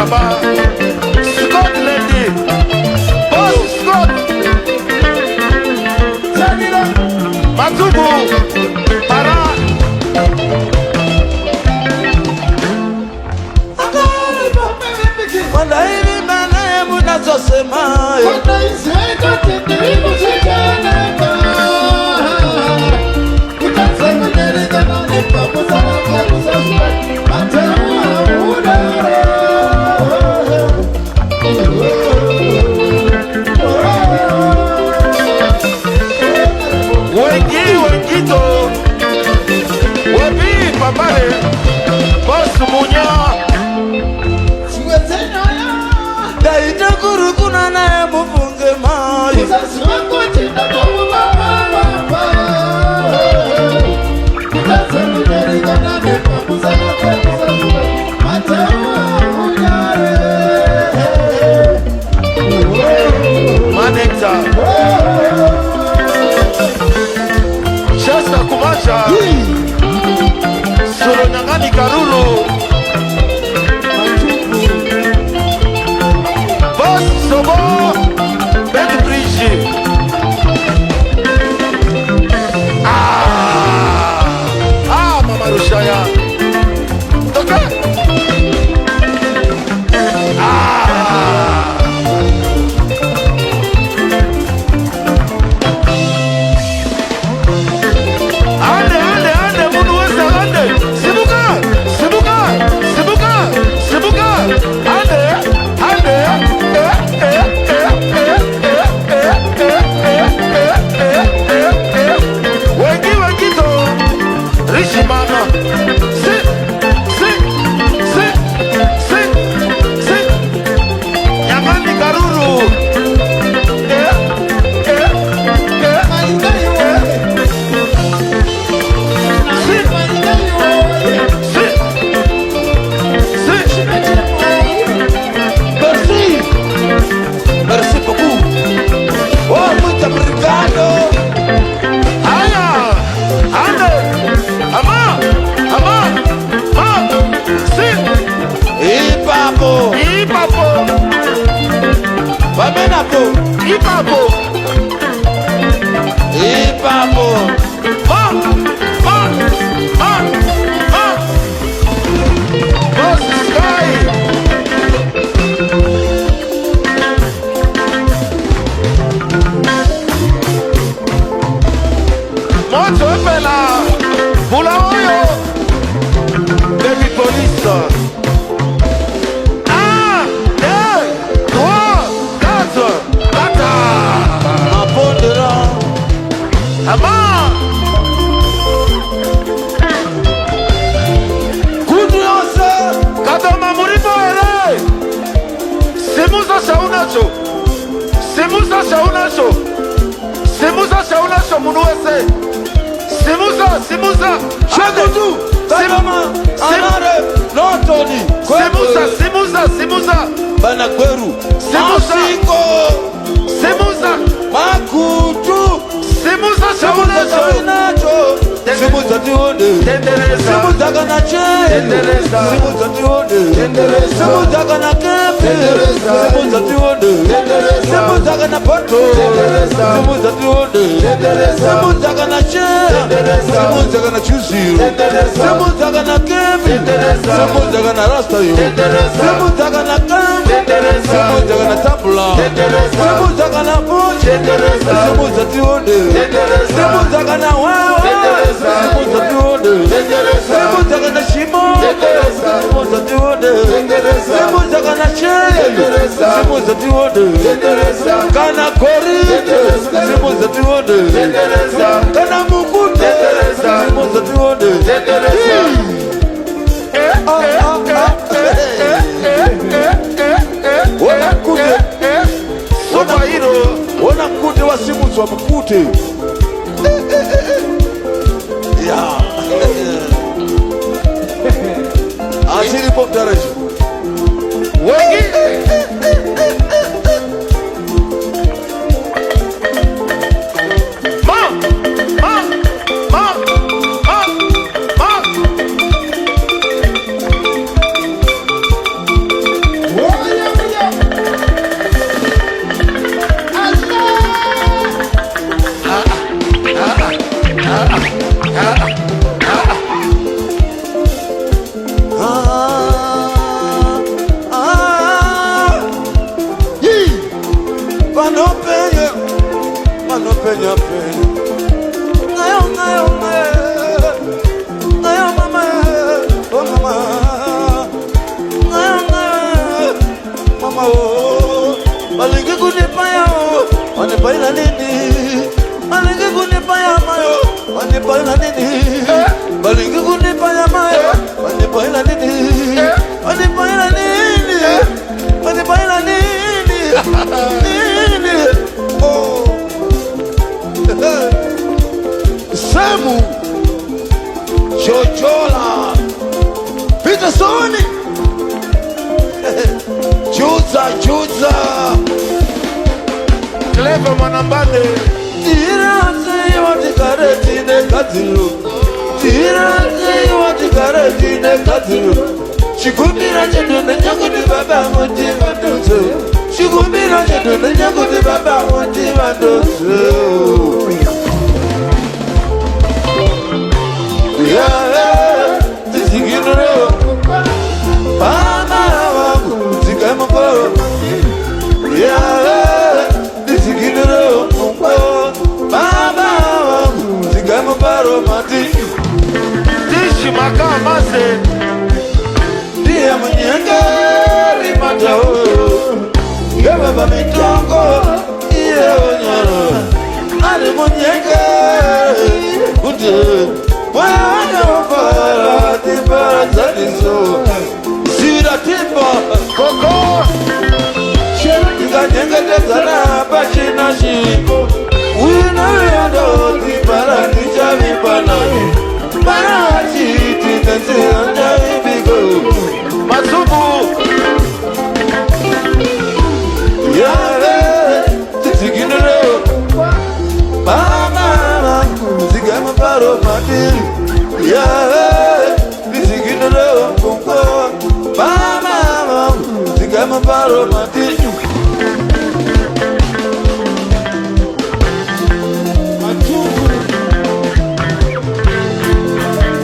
Baba. Scott Lady. Boss Scott. Matubu. Para. Wanda hivi mane munazosema Wanda iseka tenderibu shekanaka Utasema nereza na nipa Musana kwa kusaswe Matewa udara Wengito. Webi papale. Boss Munya. Siwezena ya Daita kurukuna nae mufunge mayo Kusasi wako chenda kwa mama Utasema nereza na nipa Musana kwa kusaswe Matewa udara Manekta. Shasta Kumacha. Solo Nyangani Karuru. Boss Sobo. Ben Bridge. Mama Rushaya. Okay. Ande, munu wesa ande. Sibuka. Ande. Wengito. Rishimana. Si. Nyangani Karuru. Merci beaucoup. Oh, muito obrigado. Aya. Ande. Ama. Si. Ipapo. Ipapo. Wamenapo. Ipapo. Boss Sky. Moto epela. Bula oyo. Baby police. 1, 2, 3, 4. Kata. Mapondera. Ama. Kudu yose. Kadoma muripo ele. Semuza shaunacho munuwese. Semuza. Shagudu. Kadoma. Anare. Notoni. Semuza. Bana Kweru. Masingo. Semuza. Makutu. Semuza shaunacho. Simuza tiwode. Tendereza. Simuza kana che. Tendereza. Simuza tiwode. Tendereza. Simuza kana kepe. Tendereza. Simuza tiwode. Tendereza. Simuza kana poto. Tendereza. Simuza tiwode. Tendereza. Simuza kana che. Tendereza. Simuza kana chusiro. Tendereza. Simuza kana kepe. Tendereza. Simuza kana rasta yo. Tendereza. Simuza kana kepe. Tendereza. Simuza kana tabula. Tendereza. Simuza kana poche. Tendereza. Simuza tiwode. Tendereza. Simuza kana wawa. Tendereza. Simuza tiwode. Tendereza. Simuza kana shimo. Tendereza. Simuza tiwode. Tendereza. Simuza kana che. Tendereza. Simuza tiwode. Tendereza. Kana kori. Tendereza. Simuza tiwode. Tendereza. Kana mukute. Tendereza. Simuza tiwode. Tendereza. Wona kute. Superhero. Wona kute wa Simuza mukute. Ya. Asiri pop darejo. penya penya. Ngayo ngayo ngayo. Ngayo mama, oh mama. Ngayo ngayo, mama oh. Balingi kunipaya oh, wanipaila nini? Balingi kunipaya mayo, wanipaila nini? Balingi kunipaya mayo, wanipaila nini? Wanipaila nini? Wanipaila nini? Nini? Oh. Samu Chochola Petersoni Chuza Clever Manambane. Tirazi watikareti katilu. Tirazi watikareti katilu. Shikumira chedune nyakudi baba motiva dozo. Shikumira chedune nyakudi baba motiva dozo. Yeah, tisigino Bana wangu tikamoko. Yeah, tisigino mungo. Baba wangu tikamoko mati. Tishi makamase. Dia mnyengeri matao. Gaba mitongo iye onyaro. Ali mnyengeri kunde. Wana wafara timbara zaniso. Sira timba Koko. Ika nyengete zana bachina shiko. Wina yondo timbara nicha vipana. Para chiti tenzi anja vibigo. Masubu. Yare titigino. Mama zigama paro matiri. Yare titigino kumko. Mama zigama paro matiri.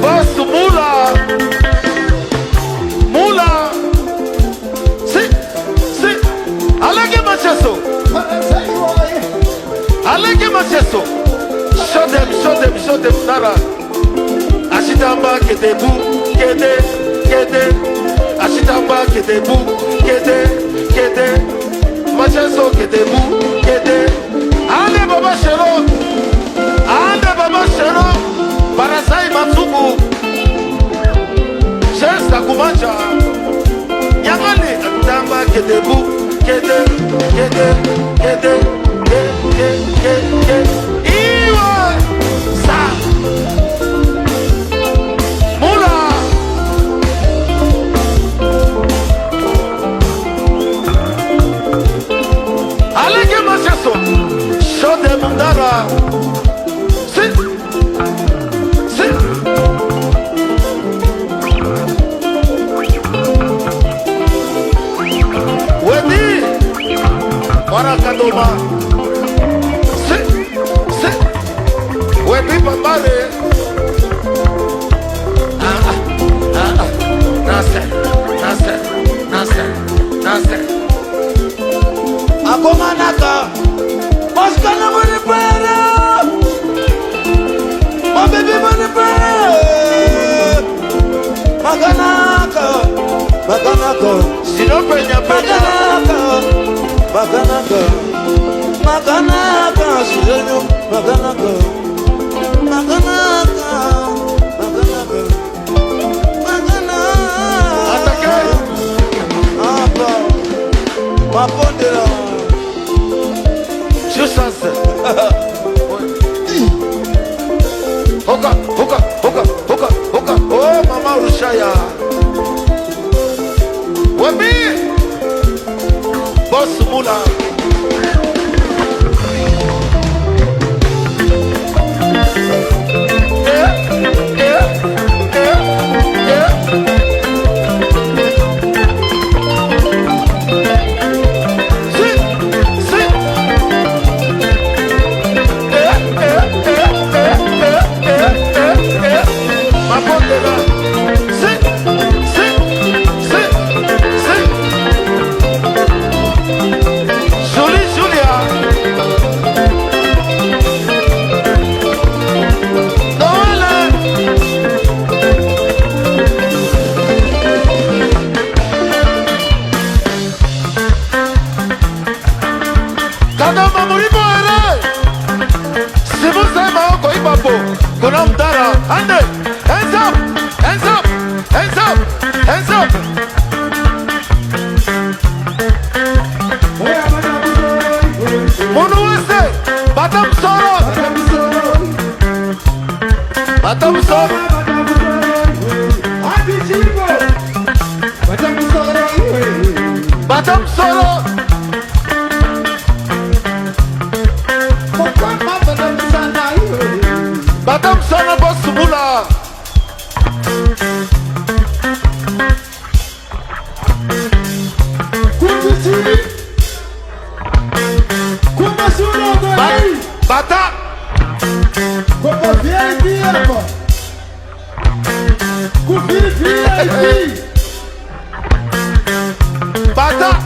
Boss Mula. Mula. Si. Alege macheso. Alege macheso. Show them, Nara. Ashitamba kedebu, kede. Ashitamba kedebu, kede. Macheso kedebu, kede. Ale baba shero. Parasai Matsubu. Shesta kumacha. Nyangale atamba kedebu, kede. Iwa sa Mula. Alege macheso. Show them Nara. Si. Wedi Warakadoma. Si. Wedi Pambale. Nase. Akomanaka. Maskana mani para. My baby mani para. Maganaka. Sinopenya penya. Maganaka, Silenio, Maganaka. Atake. Apa, Mapondera. Jusanse. Hoka. Oh, Mama Rushaya. Wemi. Kunam Dara, Ande, hands up, hands up, hands up, hands up. Munuwase, Batam Soro, Batam Soro, Batam Soro, Batam Soro Bosumula. Bata, Bata.